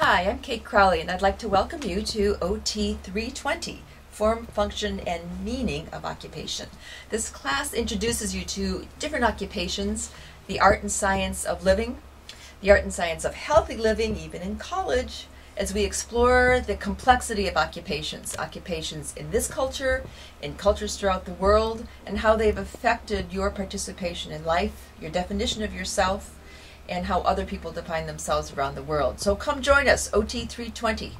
Hi, I'm Kate Crowley, and I'd like to welcome you to OT 320, Form, Function, and Meaning of Occupation. This class introduces you to different occupations, the art and science of living, the art and science of healthy living, even in college, as we explore the complexity of occupations in this culture, in cultures throughout the world, and how they've affected your participation in life, your definition of yourself, and how other people define themselves around the world. So come join us, OT 320.